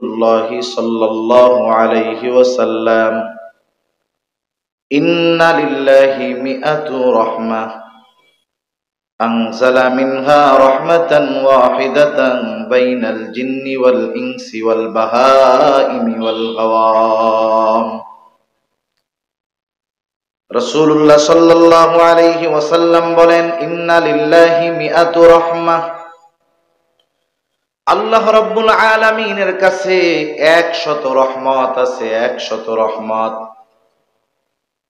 الله صلى الله عليه وسلم إن لله 100 رحمة أنزل منها رحمة واحدة بين الجن والإنس والبهائم والغوام রাসূলুল্লাহ সাল্লাল্লাহু আলাইহি ওয়াসাল্লাম বলেন ইন্না লিল্লাহি 100 রাহমাহ আল্লাহ রাব্বুল আলামিনের কাছে 100 রহমত আছে 100 রহমত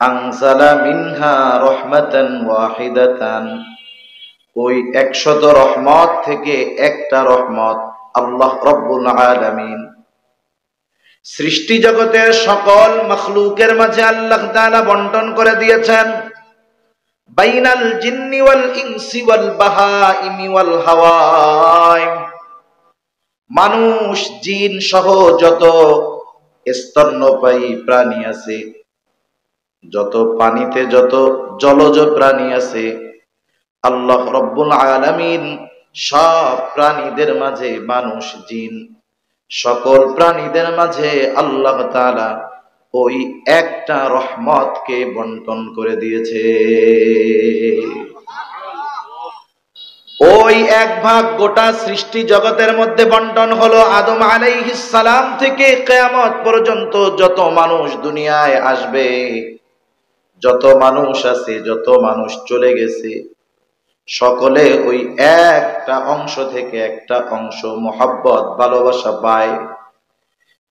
আনজালা মিনহা রাহমাতান ওয়াহিদাতান ওই 100 রহমত থেকে একটা রহমত আল্লাহ রাব্বুল আলামিন সৃষ্টি জগতের সকল মাখলুকের মাঝে আল্লাহ তাআলা বন্টন করে দিয়েছেন বাইনাল জিন্নি ওয়াল ইনসি ওয়াল বাহাইমি ওয়াল হাওয়াইম মানুষ জিন সহ যত স্তন্যপায়ী প্রাণী আছে যত পানিতে যত জলজ প্রাণী আছে আল্লাহ রাব্বুল আলামিন সব প্রাণীদের মাঝে মানুষ জিন সকল প্রাণীদের মাঝে আল্লাহ তাআলা ওই একটা রহমতকে বন্টন করে দিয়েছে ওই এক ভাগ গোটা সৃষ্টি জগতের মধ্যে বন্টন হলো আদম আলাইহিস সালাম থেকে কিয়ামত পর্যন্ত যত মানুষ দুনিয়ায় আসবে যত মানুষ আছে যত মানুষ চলে গেছে সকলে ওই একটা অংশ থেকে একটা অংশ মোহাব্বত ভালোবাসা পায়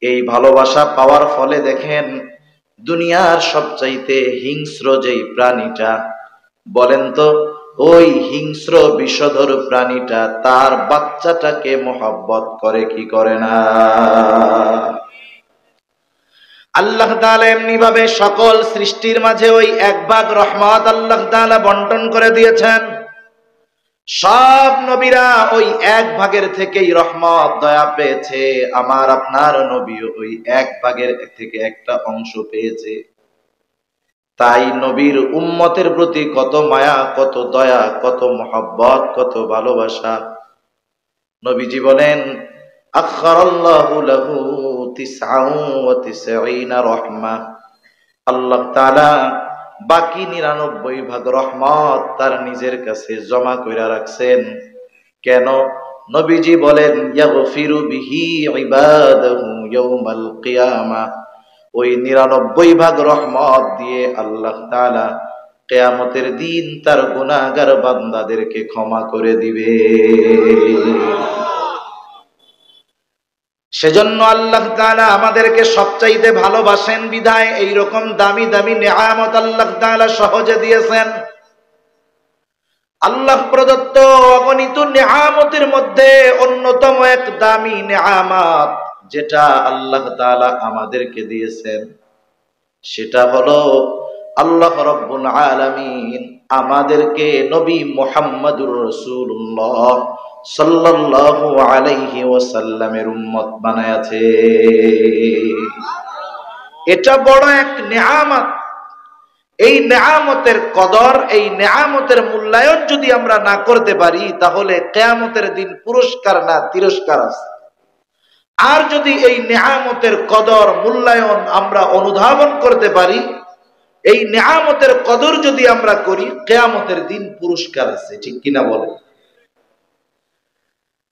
এই ভালোবাসা পাওয়ার ফলে দেখেন দুনিয়ার সবচাইতে হিংস্র যেই প্রাণীটা বলেন তো ওই হিংস্র বিষধর প্রাণীটা তার বাচ্চাটাকে মোহাব্বত করে কি করে না আল্লাহ তাআলা এমনি ভাবে সকল সৃষ্টির মাঝে ওই এক ভাগ রহমত আল্লাহ তাআলা বন্টন করে দিয়েছেন সব নবীরা ওই এক ভাগের থেকেই রহমত দয়া পেয়েছে আমার আপনার নবীও ওই এক ভাগের থেকে একটা অংশ পেয়েছে তাই নবীর উম্মতের প্রতি কত মায়া কত দয়া কত মহব্বত কত ভালোবাসা নবীজি বলেন আখারাল্লাহু লাহু 99 রহমা আল্লাহ তাআলা বাকি 99 ভাগ রহমত তার নিজের কাছে জমা কইরা রাখছেন কেন নবীজি বলেন ইয়াগফিরু বিহি ইবাদাহু ইয়াউমাল কিয়ামাহ ওই 99 ভাগ রহমত দিয়ে আল্লাহ তাআলা কিয়ামতের দিন তার গুনাহগার বান্দাদেরকে ক্ষমা করে দিবে সেজন্য আল্লাহ তাআলা আমাদেরকে সবচাইতে ভালোবাসেন বিধায় এই রকম দামি দামি নেয়ামত আল্লাহ তাআলা সহজে দিয়েছেন আল্লাহ প্রদত্ত অগণিত নেয়ামতের মধ্যে অন্যতম এক দামি নেয়ামত যেটা আল্লাহ তাআলা আমাদেরকে দিয়েছেন সেটা হলো আল্লাহ রাব্বুল আলামিন আমাদেরকে নবী মুহাম্মদুর রাসূলুল্লাহ সাল্লাল্লাহু আলাইহি ওয়াসাল্লামের উম্মত বানায়াছে এটা বড় এক নেয়ামত এই নেয়ামতের কদর এই নেয়ামতের মূল্যায়ন যদি আমরা না করতে পারি তাহলে কিয়ামতের দিন পুরস্কার না তিরস্কার আছে আর যদি এই নেয়ামতের কদর মূল্যায়ন আমরা অনুধাবন করতে পারি এই নেয়ামতের কদর যদি আমরা করি কিয়ামতের দিন পুরস্কার আছে ঠিক কিনা বলেন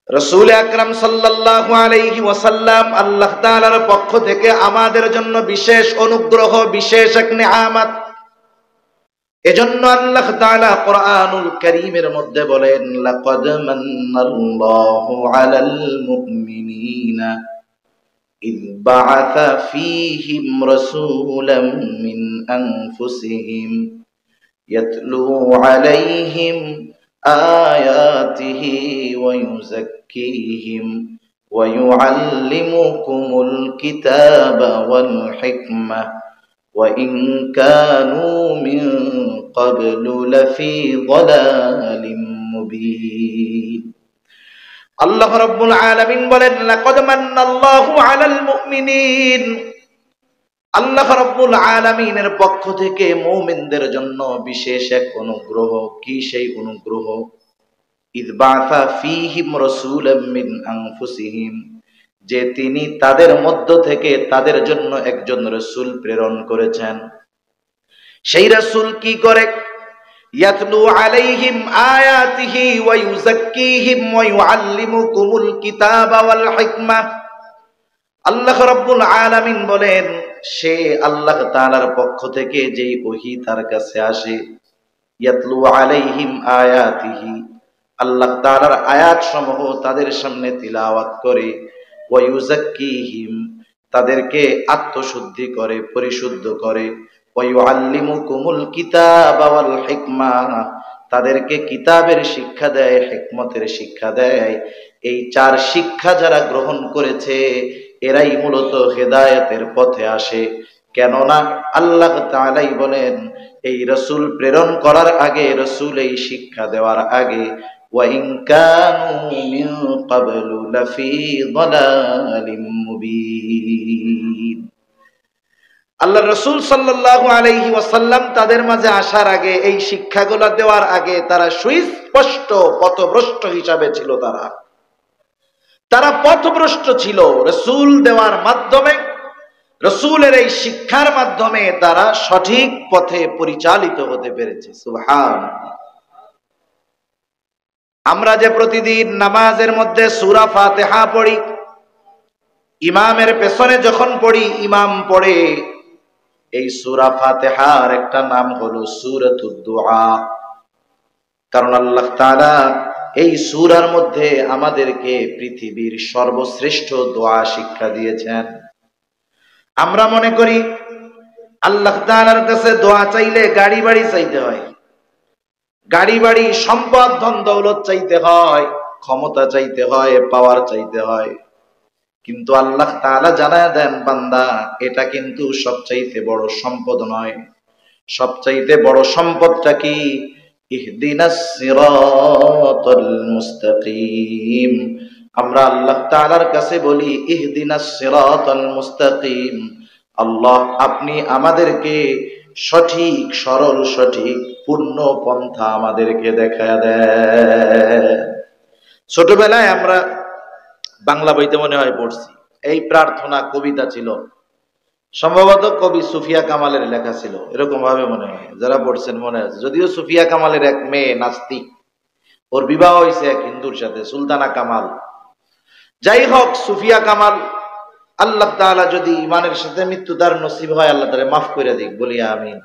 রাসূল আকরাম সাল্লাল্লাহু আলাইহি ওয়াসাল্লাম আল্লাহ তাআলার পক্ষ থেকে আমাদের জন্য বিশেষ অনুগ্রহ বিশেষ এক নেয়ামত এজন্য আল্লাহ তাআলা কোরআনুল কারীমের মধ্যে বলেন লাকাদ মান্নাল্লাহু আলাল মুমিনিনা ইয বাআসা ফীহিম রাসূলাম মিন আনফুসিহিম ইয়াতলু আলাইহিম আয়াতিহি ওয়া ইউযাক্কিহিম ওয়া ইউআল্লিমুকুমুল কিতাবা ওয়াল হিকমাহ ওয়া ইন কানু মিন ক্বাবলু লাফি যালালিম মুবিন আল্লাহ রাব্বুল আলামিন বলেন লাকাদ মান্নাল্লাহু আলাল মুমিনিন আল্লাহ রাব্বুল আলামিনের পক্ষ থেকে মুমিনদের জন্য বিশেষ এক অনুগ্রহ কি সেই অনুগ্রহ ইয বাআসা ফীহিম রাসূলাম মিন আনফুসিহিম যে তিনি তাদের মধ্য থেকে তাদের জন্য একজন রাসূল প্রেরণ করেছেন। সেই রাসূল কি করে? ইয়াতলু আলাইহিম আয়াতিহি ওয়া ইউযাক্কিহিম ওয়া ইউআল্লিমুকুমুল কিতাবা ওয়াল হিকমা। আল্লাহ রাব্বুল আলামিন বলেন, সে আল্লাহ তাআলার পক্ষ থেকে যেই ওহী তার কাছে আসে, ইয়াতলু আলাইহিম আয়াতিহি, আল্লাহ তাআলার আয়াত সমূহ তাদের সামনে তিলাওয়াত করে, ওয়া ইউযাক্কিহিম, তাদেরকে আত্মশুদ্ধি করে, পরিশুদ্ধ করে, ওয়া ইউআল্লিমুকুমুল কিতাবা ওয়াল হিকমা, তাদেরকে কিতাবের শিক্ষা দেয়, হিকমতের শিক্ষা দেয়। এই চার শিক্ষা যারা গ্রহণ করেছে এরাই মূলত হেদায়েতের পথে আসে। কেননা আল্লাহ তাআলাই বলেন, এই রাসূল প্রেরণ করার আগে, রাসূল এই শিক্ষা দেওয়ার আগে, ওয়া ইন কানু মিন ক্বাবলু লাফি যালালিম মুবিন, আল্লাহ রাসূল সাল্লাল্লাহু আলাইহি ওয়াসাল্লাম তাদের মাঝে আসার আগে, এই শিক্ষাগুলো দেওয়ার আগে তারা সুস্পষ্ট পথভ্রষ্ট হিসাবে ছিল। তারা পথভ্রষ্ট ছিল। রাসূল দেওয়ার মাধ্যমে, রাসূলের এই শিক্ষার মাধ্যমে তারা সঠিক পথে পরিচালিত হতে পেরেছে। সুবহানাল্লাহ। আমরা যে প্রতিদিন নামাজের মধ্যে সূরা ফাতিহা পড়ি, ইমামের পেছনে যখন পড়ি, ইমাম পড়ে, এই সূরা ফাতিহার একটা নাম হলো সূরাতুদ দুআ। কারণ আল্লাহ তাআলা এই সূরার মধ্যে আমাদেরকে পৃথিবীর সর্বশ্রেষ্ঠ দোয়া শিক্ষা দিয়েছেন। আমরা মনে করি আল্লাহ তাআলার কাছে দোয়া চাইলে গাড়ি বাড়ি চাইতে হয়, গাড়ি বাড়ি, সম্পদ, ধন দৌলত চাইতে হয়, ক্ষমতা চাইতে হয়, পাওয়ার চাইতে হয়। কিন্তু আল্লাহ তাআলা জানায় দেন, বান্দা, এটা কিন্তু সবচাইতে বড় সম্পদ নয়। সবচাইতে বড় সম্পদটা কি? ইহদিনাস সিরাতাল মুস্তাকিম। আমরা আল্লাহ তাআলার কাছে বলি, ইহদিনাস সিরাতাল মুস্তাকিম, আল্লাহ আপনি আমাদেরকে সঠিক, সরল, সঠিক পূর্ণ পন্থা আমাদেরকে দেখায় দেন। ছোটবেলায় আমরা বাংলা বইতে মনে হয় পড়ছি, এই প্রার্থনা কবিতা ছিল, সম্ভবত কবি সুফিয়া কামালের লেখা ছিল, এরকম ভাবে মনে হয়, যারা পড়ছেন মনে আছে। যদিও সুফিয়া কামালের এক মেয়ে নাস্তিক, ওর বিবাহ হয়েছে এক হিন্দুর সাথে, সুলতানা কামাল। যাই হোক, সুফিয়া কামাল, আল্লাহ তাআলা যদি ইমানের সাথে মৃত্যু তার নসিব হয়, আল্লাহ তাআলা মাফ করে দিক, বলি আমিন।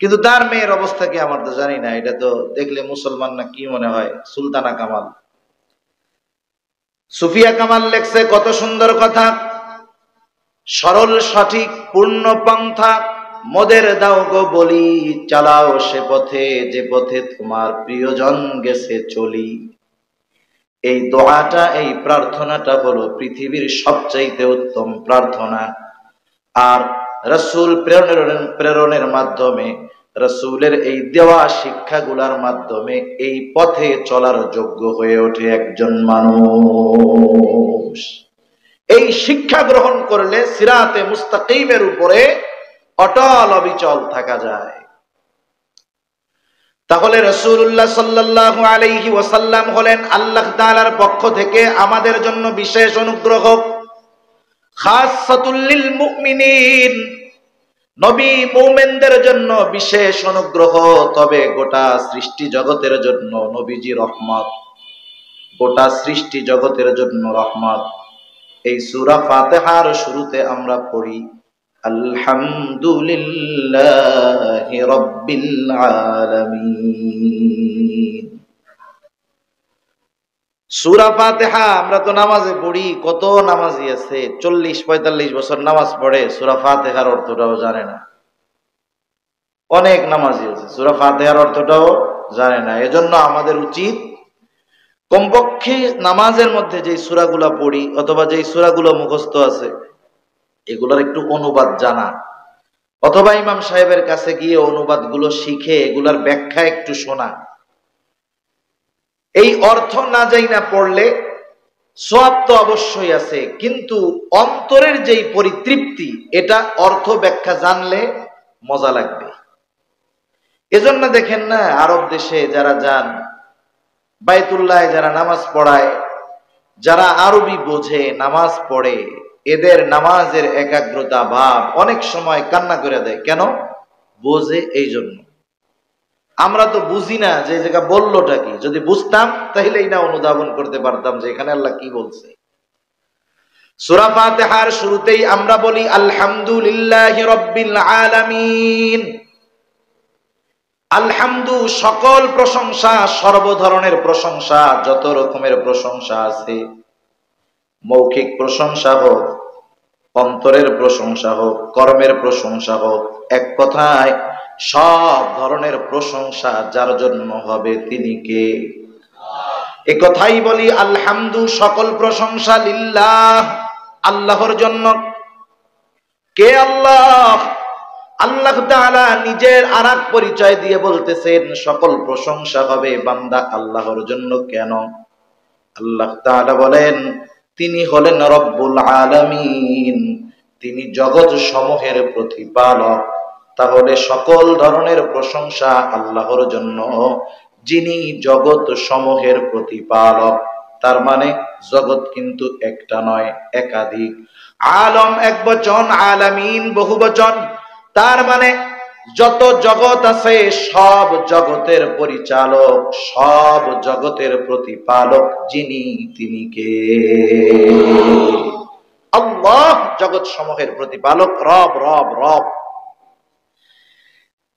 কিন্তু তার মেয়ের অবস্থা কি আমার তো জানি না, এটা তো দেখলে মুসলমান না কি মনে হয়, সুলতানা কামাল। সুফিয়া কামাল লেখছে কত সুন্দর কথা, সরল, সঠিক, পূর্ণ পন্থা মোদের দাও গো বলি, চালাও সে পথে যে পথে তোমার প্রিয়জন গেছে চলি। এই দোয়াটা, এই প্রার্থনাটা হলো পৃথিবীর সবচাইতে উত্তম প্রার্থনা। আর রাসূল প্রেরণের মাধ্যমে, রাসূলের এই দেওয়া শিক্ষাগুলার মাধ্যমে এই পথে চলার যোগ্য হয়ে ওঠে একজন মানুষ। এই শিক্ষা গ্রহণ করলে সিরাতে মুস্তাকিমের উপরে অটল অবিচল থাকা যায়। তাহলে রাসূলুল্লাহ সাল্লাল্লাহু আলাইহি ওয়াসাল্লাম হলেন আল্লাহ তাআলার পক্ষ থেকে আমাদের জন্য বিশেষ অনুগ্রহ, খাসসাতুল লিল মুমিনিন, নবী মুমিনদের জন্য বিশেষ অনুগ্রহ। তবে গোটা সৃষ্টি জগতের জন্য নবীজি রহমত, গোটা সৃষ্টি জগতের জন্য রহমত। এই সূরা ফাতিহার শুরুতে আমরা পড়ি, আলহামদুলিল্লাহি রাব্বিল আলামিন। সূরা ফাতিহা আমরা তো নামাজে পড়ি, কত নামাজি আছে 40-45 বছর নামাজ পড়ে, সূরা ফাতিহার অর্থটাও জানে না। অনেক নামাজি আছে সূরা ফাতিহার অর্থটাও জানে না। এজন্য আমাদের উচিত কমপক্ষে নামাজের মধ্যে যে সূরাগুলা পড়ি অথবা যে সূরাগুলো মুখস্থ আছে এগুলোর একটু অনুবাদ জানা, অথবা ইমাম সাহেবের কাছে গিয়ে অনুবাদগুলো শিখে এগুলার ব্যাখ্যা একটু শোনা। এই অর্থ না জানা পড়লে সওয়াব তো অবশ্যই আছে, কিন্তু অন্তরের যেই পরিতৃপ্তি, এটা অর্থ ব্যাখ্যা জানলে মজা লাগবে। এজন্য দেখেন না, আরব দেশে যারা যান, বাইতুল্লাহ যারা নামাজ পড়ায়, যারা আরবি বোঝে, নামাজ পড়ে, এদের নামাজের একাগ্রতা ভাব অনেক সময় কান্না করে দেয়। কেন? বোঝে এই জন্য। আমরা তো বুঝি না যে জায়গা বললোটা কি। যদি বুঝতাম তাহলেই না অনুধাবন করতে পারতাম যে এখানে আল্লাহ কি বলছে। সূরা ফাতিহার শুরুতেই আমরা বলি আলহামদুলিল্লাহি রাব্বিল আলামিন। আলহামদু সকল প্রশংসা, সর্ব ধরনের প্রশংসা, যত রকমের প্রশংসা আছে, মৌখিক প্রশংসা হোক, অন্তরের প্রশংসা হোক, কর্মের প্রশংসা হোক, এক কথায় সব ধরনের প্রশংসা যার জন্য হবে তিনি কে? এ কথাই বলি আলহামদু সকল প্রশংসা লিল্লাহ, আল্লাহর জন্য। কে আল্লাহ? আল্লাহ তাআলা নিজের আরেক পরিচয় দিয়ে বলতেছেন সকল প্রশংসা হবে বান্দা আল্লাহর জন্য। কেন? আল্লাহ তাআলা বলেন তিনি হলেন রব্বুল আলামিন, তিনি জগৎ সমূহের প্রতিপালক। তাহলে সকল ধরনের প্রশংসা আল্লাহর জন্য, যিনি জগৎ সমূহের প্রতিপালক। তার মানে জগৎ কিন্তু একটা নয়, একাধিক। আলম এক বচন, আলামিন বহু বচন। তার মানে যত জগৎ আছে সব জগতের পরিচালক, সব জগতের প্রতিপালক যিনি, তিনি কে? আল্লাহ জগৎ সমূহের প্রতিপালক, রব রব রব।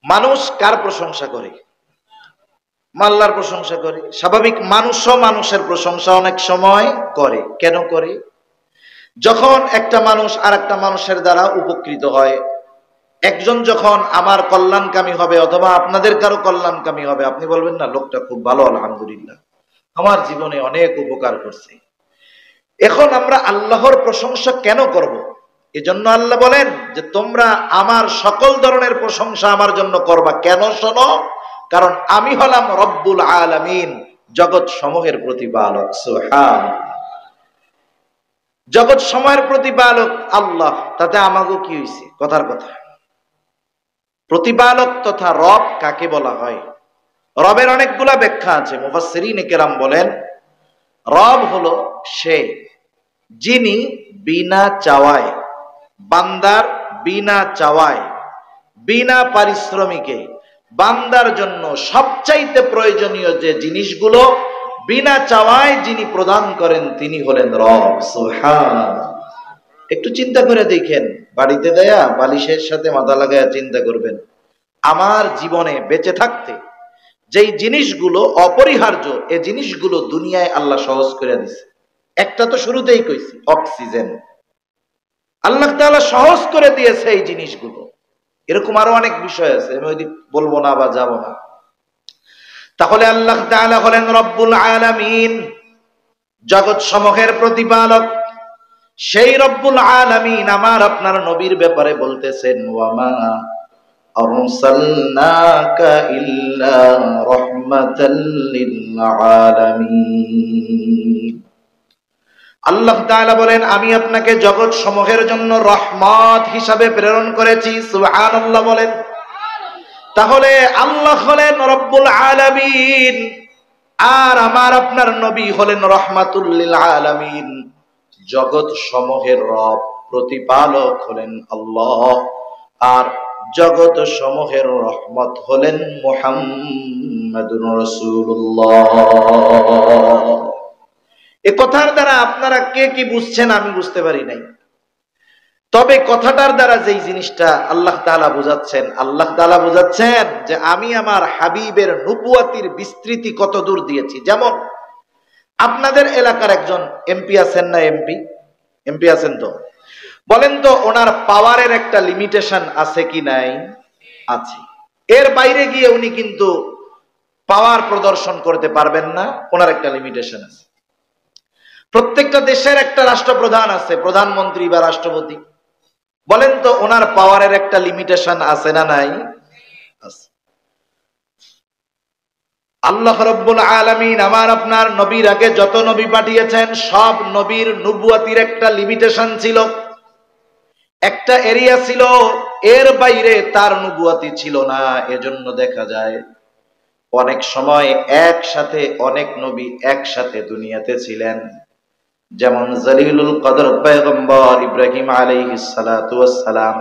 মানুষ কার প্রশংসা করে? আল্লাহর প্রশংসা করে। স্বাভাবিক, মানুষও মানুষের প্রশংসা অনেক সময় করে। কেন করে? যখন একটা মানুষ আর একটা মানুষের দ্বারা উপকৃত হয়, একজন যখন আমার কল্যাণকামী হবে অথবা আপনাদের কারো কল্যাণকামী হবে, আপনি বলবেন না লোকটা খুব ভালো, আলহামদুলিল্লাহ, আমার জীবনে অনেক উপকার করছে। এখন আমরা আল্লাহর প্রশংসা কেন করব? এজন্য আল্লাহ বলেন যে তোমরা আমার সকল ধরনের প্রশংসা আমার জন্য করবা। কেন? শোনো, কারণ আমি হলাম রব্বুল আলামিন, জগৎ সমূহের প্রতিপালক। সুবহানাল্লাহ। জগৎ সমূহের প্রতিপালক আল্লাহ, তাতে আমাগো কি হইছে? কথার কথা। প্রতিপালক তথা রব কাকে বলা হয়? রবের অনেকগুলা ব্যাখ্যা আছে। মুফাসসিরিনে কেরাম বলেন রব হলো সে যিনি বিনা চাওয়ায়, বান্দার বিনা চাওয়ায়, বিনা পারিশ্রমিকে বান্দার জন্য সবচাইতে প্রয়োজনীয় যে জিনিসগুলো বিনা চাওয়ায় যিনি প্রদান করেন তিনি হলেন রব। সুবহানাল্লাহ। একটু চিন্তা করে দেখেন, বাড়িতে দেয়া বালিশের সাথে মাথা লাগায়া চিন্তা করবেন, আমার জীবনে বেঁচে থাকতে যেই জিনিসগুলো অপরিহার্য, এই জিনিসগুলো দুনিয়ায় আল্লাহ সহজ করে দিছে। একটা তো শুরুতেই কইছি, অক্সিজেন। আল্লাহ তাআলা সহজ করে দিয়েছে এই জিনিসগুলো। এরকম আরো অনেক বিষয় আছে, আমি ওইদিক বলবো না বা যাব না। তাহলে আল্লাহ তাআলা হলেন রব্বুল আলামিন, জগৎ সমূহের প্রতিপালক। সেই রব্বুল আলামিন আমার আপনার নবীর ব্যাপারে বলতেছেন ওয়ামা আরসালনাকা ইল্লা রাহমাতাল লিল আলামিন। আল্লাহ তাআলা বলেন আমি আপনাকে জগৎ সমূহের জন্য রহমত হিসাবে প্রেরণ করেছি। সুবহানাল্লাহ বলেন। তাহলে আল্লাহ হলেন রব্বুল আলামিন আর আমার আপনার নবী হলেন রাহমাতুল লিল আলামিন। জগৎ সমূহের রব, প্রতিপালক হলেন আল্লাহ, আর জগৎ সমূহের রহমত হলেন মুহাম্মাদুর রাসূলুল্লাহ। এই কথার দ্বারা আপনারা কে কি বুঝছেন আমি বুঝতে পারি নাই। তবে কথাটার দ্বারা যেই জিনিসটা আল্লাহ তাআলা বুঝাচ্ছেন, আল্লাহ তাআলা বুঝাচ্ছেন যে আমি আমার হাবিবের নবুয়াতির বিস্তৃতি কত দূর দিয়েছি। যেমন আপনাদের এলাকার একজন এমপি আছেন না? এমপি আছেন তো? বলেন তো ওনার পাওয়ারের একটা লিমিটেশন আছে কি নাই? আছে। এর বাইরে গিয়ে উনি কিন্তু পাওয়ার প্রদর্শন করতে পারবেন না, ওনার একটা লিমিটেশন আছে। প্রত্যেকটা দেশের একটা রাষ্ট্রপ্রধান আছে, প্রধানমন্ত্রী বা রাষ্ট্রপতি। বলেন তো ওনার পাওয়ারের একটা লিমিটেশন আছে না নাই? আছে। আল্লাহ রাব্বুল আলামিন আমার আপনার নবীর আগে যত নবী পাঠিয়েছেন সব নবীর নবুয়াতির একটা লিমিটেশন ছিল, একটা এরিয়া ছিল, এর বাইরে তার নবুয়াতি ছিল না। এজন্য দেখা যায় অনেক সময় একসাথে অনেক নবী একসাথে দুনিয়াতে ছিলেন, যেমন জলিলুল কদর পয়গম্বর ইব্রাহিম আলাইহিস সালাতু ওয়াস সালাম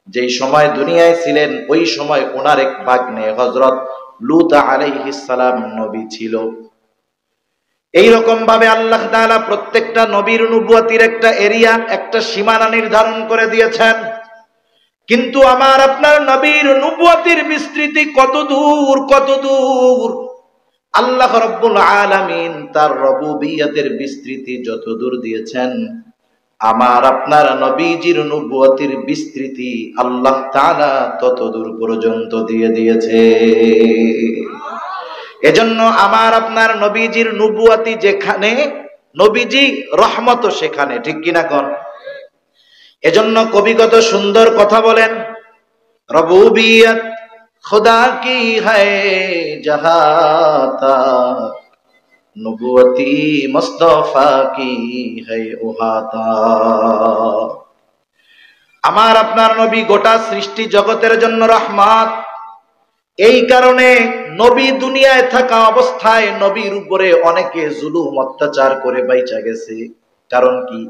যেই সময় দুনিয়ায় ছিলেন, ওই সময় ওনার এক ভাগ্নে হযরত লূত আলাইহিস সালাম নবী ছিল। এইরকম ভাবে আল্লাহ তাআলা প্রত্যেকটা নবীর নবুয়তির একটা এরিয়া, একটা সীমানা নির্ধারণ করে দিয়েছেন। কিন্তু আমার আপনার নবীর নবুয়তির বিস্তৃতি কত দূর, কত দূর! আল্লাহ রাব্বুল আলামিন তার রুবুবিয়তের বিস্তৃতি যত দূর দিয়েছেন, আমার আপনার নবীজির নবুয়তির বিস্তৃতি আল্লাহ তাআলা তত দূর পর্যন্ত দিয়ে দিয়েছে। এজন্য আমার আপনার নবীজির নবুয়তি যেখানে, নবীজি রহমত সেখানে, ঠিক কিনা কোন? এজন্য কবি কত সুন্দর কথা বলেন, রবুবিয়ত खुदा की है जहाता, नबुवती मुस्तफा की है उहाता। আমার আপনার নবী গোটা সৃষ্টি জগতের জন্য রহমত। এই কারণে নবী দুনিয়ায় থাকা অবস্থায় নবীর উপরে অনেকে জুলুম অত্যাচার করে বাইচা গেছে। কারণ কি?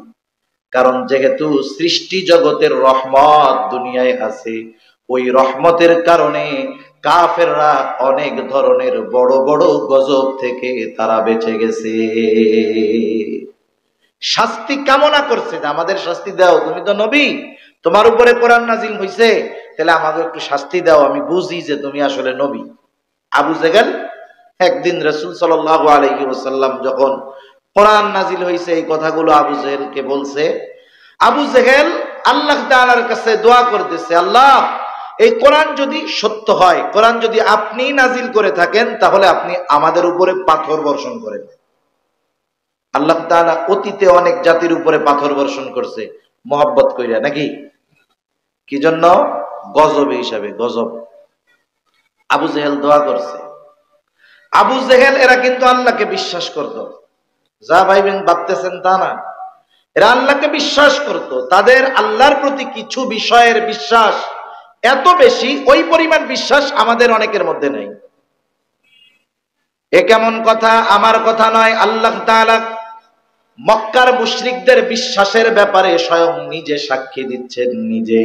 কারণ যেহেতু সৃষ্টি জগতের রহমত দুনিয়ায় আছে, ওই রহমতের কারণে কাফেররা অনেক ধরনের বড় বড় গজব থেকে তারা বেঁচে গেছে। শাস্তি কামনা করছে যে আমাদের শাস্তি দাও, তুমি তো নবী, তোমার উপরে কোরআন নাজিল হইছে, তাহলে আমাকে একটু শাস্তি দাও, আমি বুঝি যে তুমি আসলে নবী। আবু জেহেল একদিন রাসূল সাল্লাল্লাহু আলাইহি ওয়াসাল্লাম যখন কোরআন নাজিল হইছে এই কথাগুলো আবু জেহেলকে বলছে, আবু জেহেল আল্লাহ তাআলার কাছে দোয়া করতেছে, আল্লাহ এই কোরআন যদি সত্য হয়, কোরআন যদি আপনি নাজিল করে থাকেন, তাহলে আপনি আমাদের উপরে পাথর বর্ষণ করেন। আল্লাহ তাআলা অতীতে অনেক জাতির উপরে পাথর বর্ষণ করছে মহব্বত কইরা, নাকি? কি জন্য? গজব হিসাবে, গজব। আবু জেহেল দোয়া করছে। আবু জেহেল এরা কিন্তু আল্লাহকে বিশ্বাস করত, যা ভাইবেন ভাবতেছেন তা না, এরা আল্লাহকে বিশ্বাস করত। তাদের আল্লাহর প্রতি কিছু বিষয়ের বিশ্বাস এত বেশি, ওই পরিমাণ বিশ্বাস আমাদের অনেকের মধ্যে নেই। এ কেমন কথা? আমার কথা নয়, আল্লাহ তাআলা মক্কার মুশরিকদের বিশ্বাসের ব্যাপারে স্বয়ং নিজে সাক্ষী দিচ্ছেন, নিজে।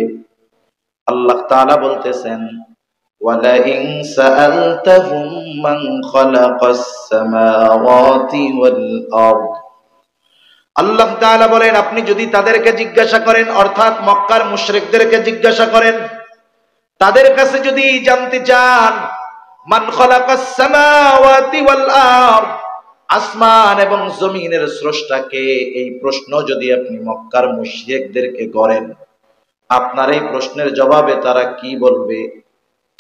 আল্লাহ তাআলা বলতেছেন, ওয়ালা ইন সাআলতাহুম মান খালাকাস সামাওয়াতি ওয়াল আরদ। আল্লাহ তাআলা বলেন, আপনি যদি তাদেরকে জিজ্ঞাসা করেন, অর্থাৎ মক্কার মুশরিকদেরকে জিজ্ঞাসা করেন, তাদের কাছে যদি জানতে চান, মান খালাকাস সামাওয়াতি ওয়াল আরদ, আসমান এবং জমিনের স্রষ্টা কে, এই প্রশ্ন যদি আপনি মক্কার মুশরিকদেরকে করেন, আপনার এই প্রশ্নের জবাবে তারা কি বলবে?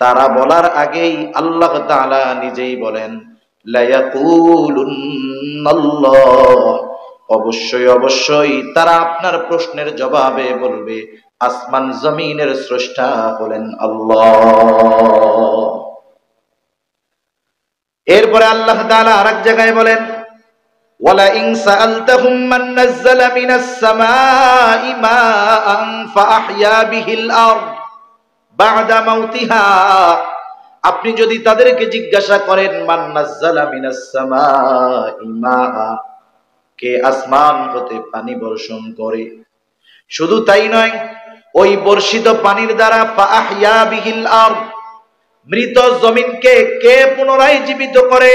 তারা বলার আগেই আল্লাহ তাআলা নিজেই বলেন, লা ইয়াকুলুন্নাল্লাহ, অবশ্যই অবশ্যই তারা আপনার প্রশ্নের জবাবে বলবে আসমান জমিনের স্রষ্টা হলেন আল্লাহ। এরপরে আল্লাহ তাআলা আরেক জায়গায় বলেন, ওয়ালা ইন সাআলতাহুম মান নাযালা মিনাস সামাই মাআন ফাআহইয়া বিহিল আরদ বা'দা মাউতিহা। আপনি যদি তাদেরকে জিজ্ঞাসা করেন, মান নাযালা মিনাস সামাই মাআ, কে আসমান হতে পানি বর্ষণ করে, শুধু তাই নয়, ওই বর্ষিত পানির দ্বারা ফাআহইয়া বিহিল আরদ, মৃত জমিনকে কে পুনরায় জীবিত করে,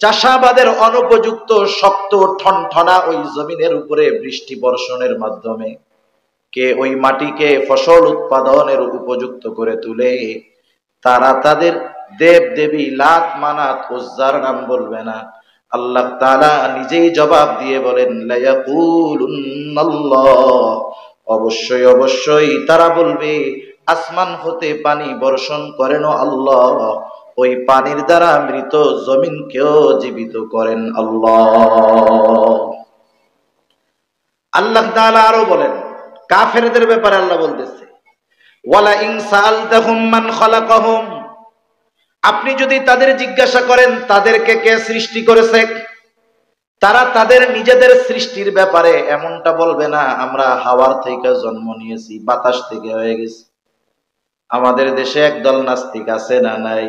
চাষাবাদের অনুপযুক্ত শক্ত ঠনঠনা ওই জমিনের উপরে বৃষ্টি বর্ষণের মাধ্যমে কে ওই মাটিকে ফসল উৎপাদনের উপযুক্ত করে তুলে, তারা তাদের দেব দেবী লাত মানাত উজ্জার নাম বলবে না। আল্লাহ তাআলা নিজেই জবাব দিয়ে বলেন, লা ইয়াকুলুন্নাল্লাহ, অবশ্যই অবশ্যই তারা বলবে আসমান হতে পানি বর্ষণ করেন আল্লাহ, ওই পানির দ্বারা মৃত জমিনকেও জীবিত করেন আল্লাহ। আল্লাহ তাআলা আরো বলেন, কাফেরদের ব্যাপারে আল্লাহ বলতেছে, ওয়ালা ইন সাআলতাহুম মান খালাকাহুম, আপনি যদি তাদের জিজ্ঞাসা করেন তাদেরকে কে সৃষ্টি করেছে, তারা তাদের নিজেদের সৃষ্টির ব্যাপারে এমনটা বলবে না আমরা হাওয়ার থেকে জন্ম নিয়েছি, বাতাস থেকে হয়ে গেছি। আমাদের দেশে একদল নাস্তিক আছে না নাই?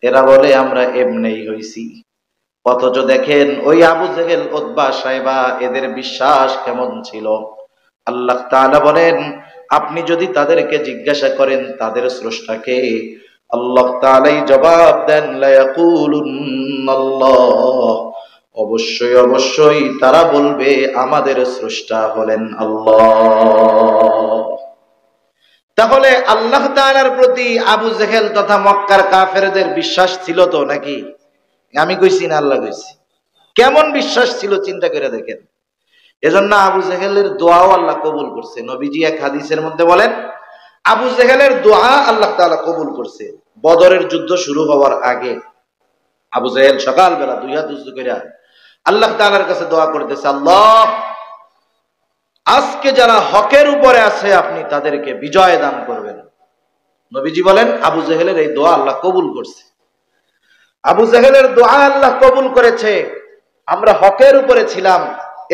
এরা বলে আমরা এমনিই হইছি, অথচ দেখেন ওই আবু জেহেল, উতবা, সাইবা এদের বিশ্বাস কেমন ছিল। আল্লাহ তাআলা বলেন, আপনি যদি তাদেরকে জিজ্ঞাসা করেন তাদের স্রষ্টাকে, আল্লাহ তাআলাই জবাব দেন, লা ইয়াকুলুন্নাল্লাহ, অবশ্যই অবশ্যই তারা বলবে আমাদের স্রষ্টা হলেন আল্লাহ। তাহলে আল্লাহ তাআলার প্রতি আবু জেহেল তথা মক্কার কাফেরদের বিশ্বাস ছিল তো নাকি? আমি কইছি না আল্লাহ কইছি? কেমন বিশ্বাস ছিল চিন্তা করে দেখেন। এজন্য আবু জেহেলের দোয়াও আল্লাহ কবুল করছে। নবীজি এক হাদিসের মধ্যে বলেন, আবু জেহেলের দোয়া আল্লাহ তাআলা কবুল করছে। বদরের যুদ্ধ শুরু হওয়ার আগে আবু জেহেল সকালবেলা দুই হাত উঁচু করে আল্লাহ তাআলার কাছে দোয়া করতেছে, আল্লাহ, আজকে যারা হকের উপরে আছে আপনি তাদেরকে বিজয় দান করবেন। নবীজি বলেন, আবু জেহেলের এই দোয়া আল্লাহ কবুল করছে। আবু জেহেলের দোয়া আল্লাহ কবুল করেছে। আমরা হকের উপরে ছিলাম,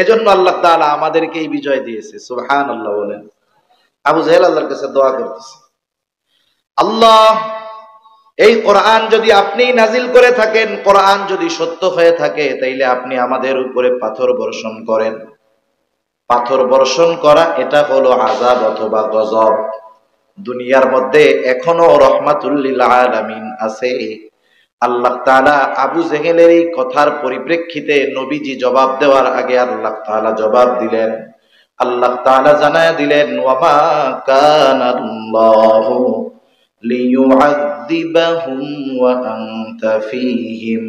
এজন্য আল্লাহ তাআলা আমাদেরকে এই বিজয় দিয়েছে। সুবহানাল্লাহ বলেন। আবু জেহেল আল্লাহর কাছে দোয়া করতেছে, আল্লাহ, এই কোরআন যদি আপনি নাজিল করে থাকেন, কোরআন যদি সত্য হয়ে থাকে, তাইলে আপনি আমাদের উপরে পাথর বর্ষণ করেন। পাথর বর্ষণ করা এটা হলো আযাব অথবা গজব। দুনিয়ার মধ্যে এখনো রহমাতুল লিল আলামিন আছে। আল্লাহ তাআলা আবু জেহেলের এই কথার পরিপ্রেক্ষিতে নবীজি জবাব দেওয়ার আগে আল্লাহ তাআলা জবাব দিলেন। আল্লাহ তাআলা জানায়া দিলেন, ওয়ামা কানাল্লাহু লিয়ুআযযিবাহুম ওয়া আনতা ফীহিম।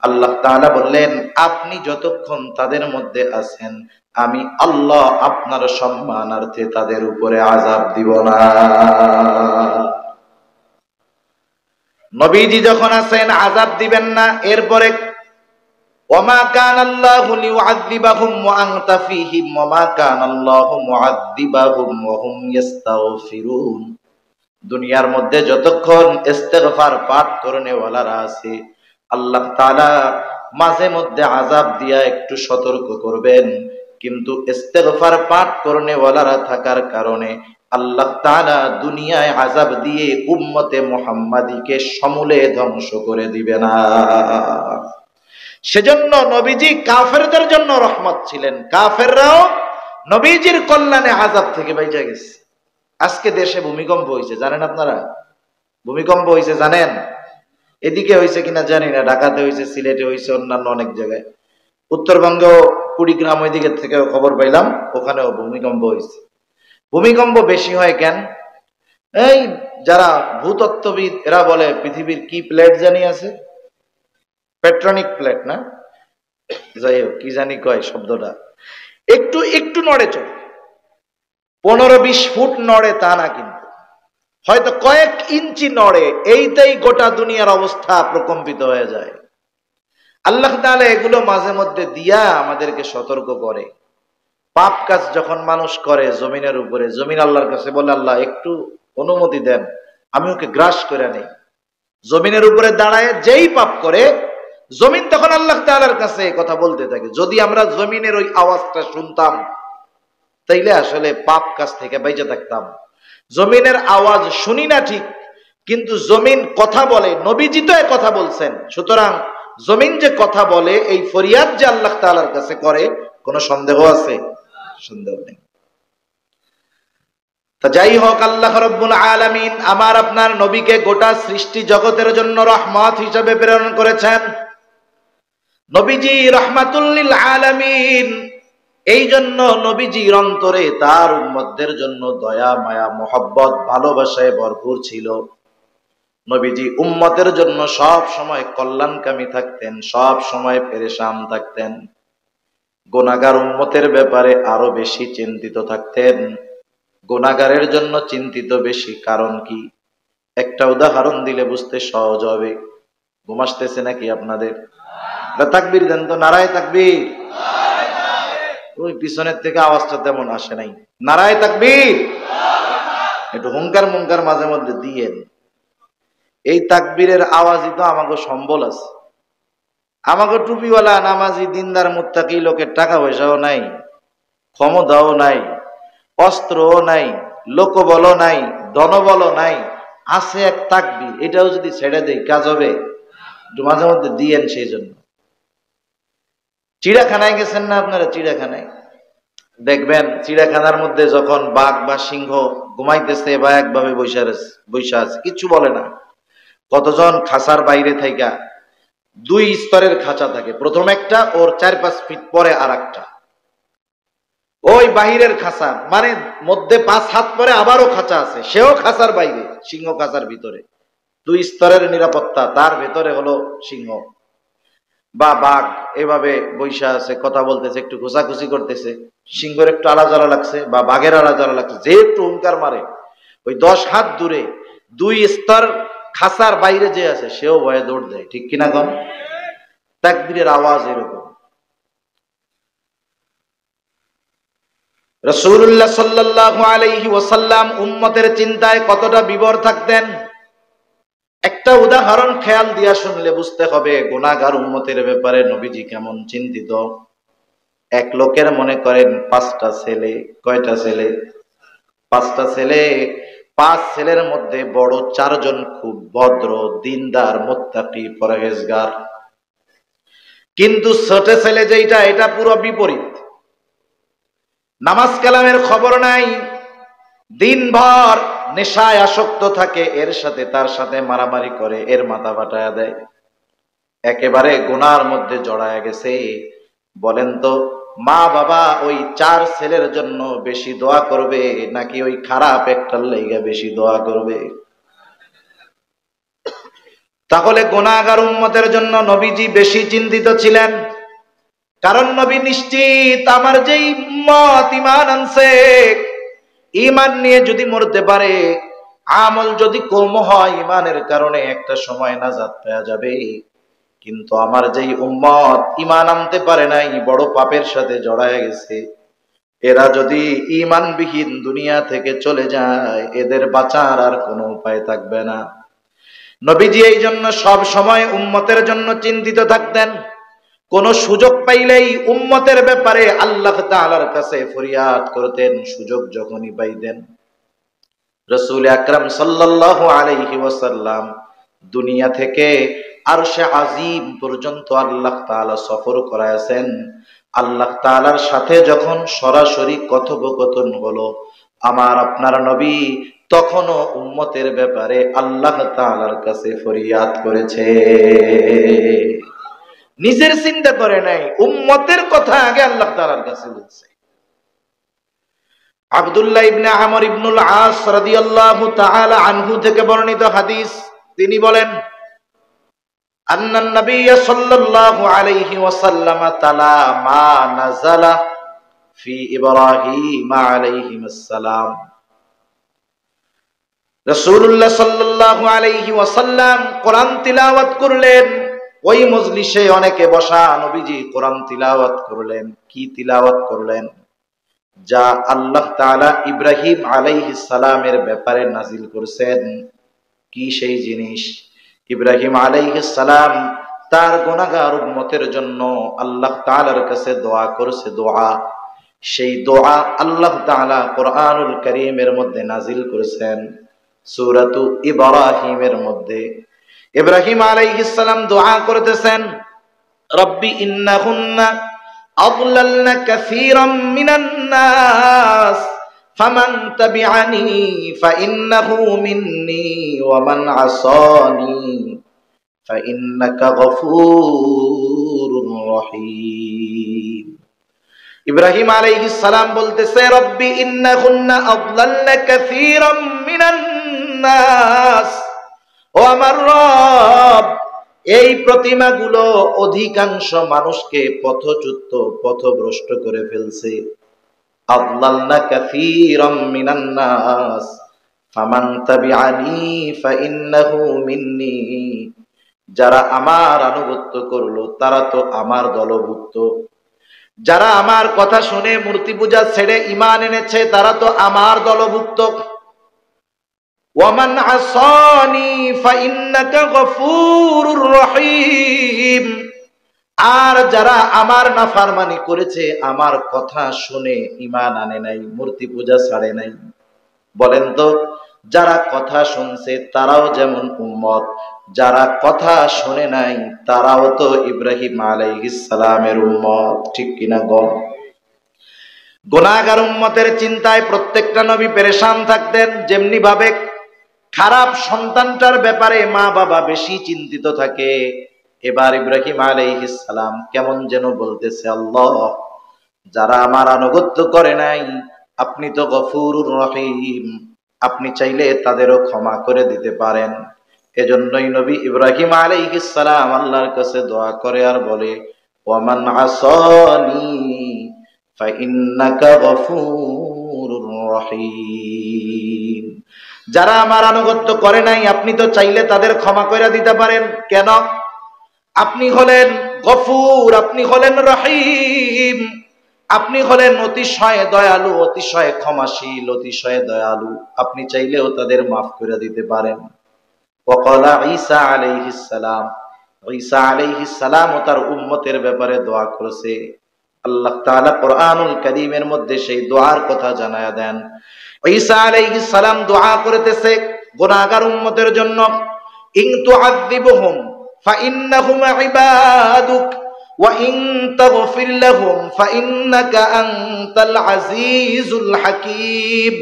আল্লাহ তাআলা বললেন, আপনি যতক্ষণ তাদের মধ্যে আছেন, আমি আল্লাহ আপনার সম্মানার্থে তাদের উপরে আযাব দিব না। নবীজি যখন আছেন আযাব দিবেন না। এরপরে ওয়ামা কানাল্লাহু লিয়ুআযযিবাহুম ওয়া আনতা ফীহিম ওয়া মা কানাল্লাহু মুআযযিবাহুম ওয়া হুম ইস্তাগফিরুন। দুনিয়ার মধ্যে যতক্ষণ ইস্তেগফার পাঠ করনেওয়ালারা আছে, আল্লাহ তাআলা মাঝে মধ্যে আযাব দিয়া একটু সতর্ক করবেন, কিন্তু ইস্তেগফার পাঠ করনেওয়ালারা থাকার কারণে আল্লাহ তাআলা দুনিয়ায় আযাব দিয়ে উম্মতে মুহাম্মাদীকে সমূলে ধ্বংস করে দিবে না। সেজন্য নবীজি কাফেরদের জন্য রহমত ছিলেন। কাফেররাও নবীজির কল্যাণে আযাব থেকে বেঁচে গেছে। আজকে দেশে ভূমিকম্প হয়েছে, জানেন আপনারা? ভূমিকম্প হয়েছে জানেন? এদিকে হয়েছে কিনা জানি না, ঢাকাতে হয়েছে, সিলেটে হয়েছে, অন্যান্য অনেক জায়গায়। উত্তরবঙ্গ কুড়িগ্রাম ওই দিকের থেকেও খবর পাইলাম, ওখানেও ভূমিকম্প হয়েছে। ভূমিকম্প বেশি হয় কেন? এই যারা ভূতত্ত্ববিদ এরা বলে পৃথিবীর কি প্লেট জানি আছে, পেট্রনিক প্লেট না, যাই হোক কি জানি কয় শব্দটা, একটু একটু নড়ে চলে। 15-20 ফুট নড়ে তা না, কিন্তু হয়তো কয়েক ইঞ্চি নড়ে, এইটাই গোটা দুনিয়ার অবস্থা প্রকম্পিত হয়ে যায়। আল্লাহ তাআলা এগুলো মাঝে মধ্যে দিয়া আমাদেরকে সতর্ক করে। পাপ কাজ যখন মানুষ করে জমিনের উপরে, জমিন আল্লাহর কাছে বলে, আল্লাহ একটু অনুমতি দেন, আমি ওকে গ্রাস করে নেই। জমিনের উপরে দাঁড়ায় যেই পাপ করে, জমিন তখন আল্লাহ তাআলার কাছে কথা বলতে থাকে। যদি আমরা জমিনের ওই আওয়াজটা শুনতাম, তাইলে আসলে পাপ কাজ থেকে বেঁচে থাকতাম। জমিনের আওয়াজ শুনি না ঠিক, কিন্তু জমিন কথা বলে। নবীজি তো কথা বলছেন, সুতরাং জমিন যে কথা বলে, এই ফরিয়াদ যে আল্লাহ তাআলার কাছে করে, কোনো সন্দেহ আছে? সন্দেহ নেই। তা যাই হোক, আল্লাহ রাব্বুল আলামিন আমার আপনার নবীকে গোটা সৃষ্টি জগতের জন্য রহমত হিসেবে প্রেরণ করেছেন। নবীজি রাহমাতুল লিল আলামিন, এই জন্য নবীজির অন্তরে তার উম্মতদের জন্য দয়া, মায়া, মহব্বত, ভালোবাসায় ভরপুর ছিল। নবীজি উম্মতের জন্য সব সময় কল্যাণকামী থাকতেন, সব সময় পেরেশান থাকতেন। গুনাহগার উম্মতের ব্যাপারে আরো বেশি চিন্তিত থাকতেন। গুনাহগারের জন্য চিন্তিত বেশি, কারণ কি? একটা উদাহরণ দিলে বুঝতে সহজ হবে। ঘুম আসতেছে নাকি আপনাদের? তাকবীর দেন তো, নারায়ে তাকবীর। ওই পিছনের থেকে আওয়াজটা তেমন আসে নাই। নারায়ে তাকবীর। একটু হুঙ্কার মুঙ্কার মাঝে মধ্যে দিয়েন। এই তাকবীরের আওয়াজই তো আমাকে সম্বল আছে। আমাকে টুপিওয়ালা নামাজি দিনদার মুত্তাকি লোকের টাকা পয়সাও নাই, ক্ষমতাও নাই, অস্ত্রও নাই, লোকবলও নাই, ধনবলও নাই, আছে এক তাকবীর। এটাও যদি ছেড়ে দেই কাজ হবে? একটু মাঝে মধ্যে দিয়েন সেই জন্য। চিড়িয়াখানায় গেছেন না আপনারা? চিড়িয়াখানায় দেখবেন, চিড়িয়াখানার মধ্যে যখন বাঘ বা সিংহ ঘুমাইতেছে বা একভাবে বৈশা আছে, কিছু বলে না। কতজন খাঁচার বাইরে থাইকা, দুই স্তরের খাঁচা থাকে, প্রথম একটা, ওর 4-5 ফিট পরে আর একটা, ওই বাহিরের খাঁচা মানে মধ্যে 5 হাত পরে আবারও খাঁচা আছে, সেও খাঁচার বাইরে, সিংহ খাঁচার ভিতরে, দুই স্তরের নিরাপত্তা, তার ভেতরে হলো সিংহ বা বাঘ এভাবে বৈশা আছে, কথা বলতেছে, একটু ঘোষাঘুষি করতেছে, সিংহের একটু আলাদা লাগছে বা বাঘের আলাদা লাগছে, যে একটু হুঙ্কার মারে, ওই 10 হাত দূরে দুই স্তর খাঁচার বাইরে যে আছে সেও ভয়ে দৌড় দেয়, ঠিক কিনা কন? তাকবীরের আওয়াজ এরকম। রাসূলুল্লাহ সাল্লাল্লাহু আলাইহি ওয়াসাল্লাম উম্মতের চিন্তায় কতটা বিভোর থাকতেন, একটা উদাহরণ খেয়াল দিয়া শুনলে বুঝতে হবে গুনাহগার উম্মতের ব্যাপারে নবীজি কেমন চিন্তিত। এক লোকের মনে করেন 5টা ছেলে, কয়টা ছেলে? 5টা ছেলে। 5 ছেলের মধ্যে বড় 4 জন খুব ভদ্র, দিনদার, মুত্তাকি, পরহেজগার, কিন্তু ছোট ছেলে যেটা, এটা পুরো বিপরীত। নামাজ কালামের খবর নাই, দিনভর নেশায় আসক্ত থাকে, এর সাথে তার সাথে মারামারি করে, এর মাথা ফাটায়া দেয়, একেবারে গুনার মধ্যে জড়ায় গেছে। বলেন তো, মা বাবা ওই 4 ছেলের জন্য বেশি দোয়া করবে নাকি ওই খারাপ একটার লাইগা বেশি দোয়া করবে? তাহলে গুনাহগার উম্মতের জন্য নবীজি বেশি চিন্তিত ছিলেন, কারণ নবী নিশ্চিত আমার যেই উম্মত ঈমান আনছে, ঈমান নিয়ে যদি মরতে পারে, আমল যদি কম হয়, ঈমানের কারণে একটা সময় নাজাত পাওয়া যাবে। কিন্তু আমার যেই উম্মত ঈমান আনতে পারে নাই, বড় পাপের সাথে জড়ায় গেছে, এরা যদি ঈমানবিহীন দুনিয়া থেকে চলে যায়, এদের বাঁচার আর কোনো উপায় থাকবে না। নবীজি এই জন্য সব সময় উম্মতের জন্য চিন্তিত থাকতেন। কোন সুযোগ পাইলেই উম্মতের ব্যাপারে আল্লাহ তাআলার কাছে ফরিয়াদ করতেন, সুযোগ যখনই পাইতেন। রাসূল আকরাম সাল্লাল্লাহু আলাইহি ওয়াসাল্লাম দুনিয়া থেকে আরশে আজিম পর্যন্ত আল্লাহ তাআলা সফর করায়ছেন। আল্লাহ তাআলার সাথে যখন সরাসরি কথোপকথন হলো আমার আপনার নবী, তখনও উম্মতের ব্যাপারে আল্লাহ তাআলার কাছে ফরিয়াদ করেছে, নিজের চিন্তা করে নাই, উম্মতের কথা আগে আল্লাহ তাআলার কাছে বলছে। আব্দুল্লাহ ইবনে আমর ইবনুল আস রাদিয়াল্লাহু তাআলা আনহু থেকে বর্ণিত হাদিস, তিনি বলেন, আন্নান নবিয়্য সাল্লাল্লাহু আলাইহি ওয়াসাল্লাম তালা মা নাযালা ফি ইব্রাহিম আলাইহিস সালাম। রাসূলুল্লাহ সাল্লাল্লাহু আলাইহি ওয়াসাল্লাম কোরআন তিলাওয়াত করলেন, ওই মজলিসে অনেকে বসা, নবীজি কোরআন তিলাওয়াত করলেন। কি তিলাওয়াত করলেন? যা আল্লাহ তাআলা ইব্রাহিম আলাইহিস সালামের ব্যাপারে নাজিল করেছেন। কি সেই জিনিস? ইব্রাহিম আলাইহিস সালাম তার গুনাহগার উম্মতের জন্য আল্লাহ তাআলার কাছে দোয়া করেছে, দোয়া, সেই দোয়া আল্লাহ তাআলা কোরআনুল কারীমের মধ্যে নাজিল করেছেন, সূরাতু ইব্রাহিমের মধ্যে। ইব্রাহিম আলাইহিস সালাম দোয়া করতেছেন, রব্বি ইন্নাহুন্না আযলালনা কাসীরাম মিনান নাস ফামান তাবিআনি ফাইন্নাহু মিন্নি ওয়া মান আসানি ফাইন্নাকা গফুরুর রহিম। ইব্রাহিম আলাইহিস সালাম বলতেছে, রব্বি ইন্নাহুন্না আযলালনা কাসীরাম মিনান নাস, ও আমার রব, এই প্রতিমাগুলো অধিকাংশ মানুষকে পথচ্যুত, পথভ্রষ্ট করে ফেলছে। আযলালনা কাসীরাম মিনান নাস ফামান তাবিআনি ফাইন্নাহু মিন্নি, যারা আমার আনুগত্য করলো তারা তো আমার দলভুক্ত, যারা আমার কথা শুনে মূর্তি পূজা ছেড়ে ঈমান এনেছে তারা তো আমার দলভুক্ত। ওয়ামান আসানি ফাইন্নাকা গফুরুর রহিম, আর যারা আমার নাফরমানি করেছে, আমার কথা শুনে ঈমান আনে নাই, মূর্তি পূজা ছাড়ে নাই। বলেন তো, যারা কথা শুনছে তারাও যেমন উম্মত, যারা কথা শুনে নাই তারাও তো ইব্রাহিম আলাইহিস সালামের উম্মত, ঠিক কিনা গো? গুনাহগার উম্মতের চিন্তায় প্রত্যেকটা নবী পেরেশান থাকতেন। যেমনি ভাবে খারাপ সন্তানটার ব্যাপারে মা বাবা বেশি চিন্তিত থাকে, এবার ইব্রাহিম আলাইহিস সালাম কেমন যেন বলতেছে, আল্লাহ, যারা আমার আনুগত্য করে নাই, আপনি তো গফুরুর রহিম, আপনি চাইলে তাদেরও ক্ষমা করে দিতে পারেন। এজন্যই নবী ইব্রাহিম আলাইহিস সালাম আল্লাহর কাছে দোয়া করে আর বলে, ওয়ামান আসানি ফাইন্নাকা গফুরুর রহিম। যারা আমার আনুগত্য করে নাই, আপনি তো চাইলে তাদের ক্ষমা করে দিতে পারেন। কেন? আপনি হলেন গফুর, আপনি হলেন রহিম, আপনি হলেন অতিশয় দয়ালু, অতিশয় ক্ষমাশীল, অতিশয় দয়ালু। আপনি চাইলেও তাদের মাফ করে দিতে পারেন। ওয়াকালা ঈসা আলাইহিস সালাম, ঈসা আলাইহিস সালাম ও তার উম্মতের ব্যাপারে দোয়া করেছে। আল্লাহ তাআলা কোরআনুল কারীমের মধ্যে সেই দোয়ার কথা জানায়া দেন। ঈসা আলাইহিস সালাম দোয়া করতেছে গুনাহগার উম্মতের জন্য, ইন তুআযিবহুম ফাইন্নাহুম ইবাদুক ওয়া ইন তাগফির লাহুম ফাইন্নাকা আনতাল আজিজুল হাকীম।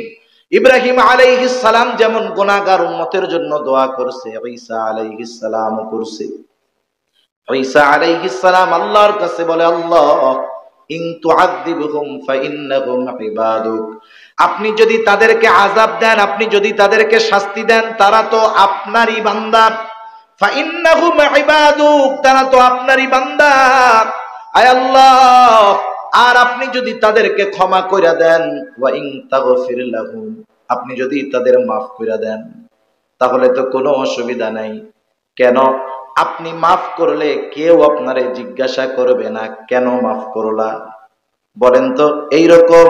ইব্রাহিম আলাইহিস সালাম যেমন গুনাহগার উম্মতের জন্য দোয়া করছে, ঈসা আলাইহিস সালামও করছে। ঈসা আলাইহিস সালাম আল্লাহর কাছে বলে, আল্লাহ, ইন তুআযিবহুম ফাইন্নাহুম ইবাদুক, আপনি যদি তাদেরকে আযাব দেন, আপনি যদি তাদেরকে শাস্তি দেন, তারা তো আপনারই বান্দা। ফাইন্নাহুম ইবাদুক, তারা তো আপনারই বান্দা। আয় আল্লাহ, আর আপনি যদি তাদেরকে ক্ষমা কইরা দেন, ওয়া ইন তাগফির লাহুম, আপনি যদি তাদের মাফ কইরা দেন, তাহলে তো কোনো অসুবিধা নাই। কেন? আপনি মাফ করলে কেউ আপনারে জিজ্ঞাসা করবে না কেন মাফ করলা। বলেন তো, এইরকম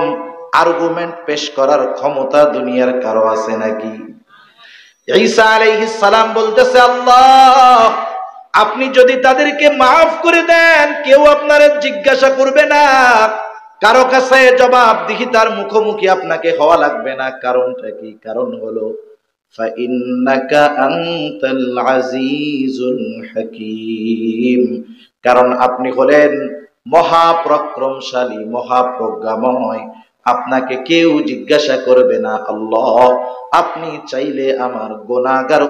আর্গুমেন্ট পেশ করার ক্ষমতা দুনিয়ার কারো আছে নাকি? ঈসা আলাইহিস সালাম বলতেছে, আল্লাহ, আপনি যদি তাদেরকে মাফ করে দেন, কেউ আপনারে জিজ্ঞাসা করবে না, কারো কাছে জবাবদিহিতার মুখোমুখি আপনাকে হওয়া লাগবে না। কারণটা কি? কারণ হলো ফাইন্নাকা আনতাল আজিজুল হাকীম, কারণ আপনি হলেন মহাপরাক্রমশালী, মহাপ্রজ্ঞাময়। আপনাকে কেউ জিজ্ঞাসা করবে না। আল্লাহ, আপনি চাইলে আমার গুনাহগার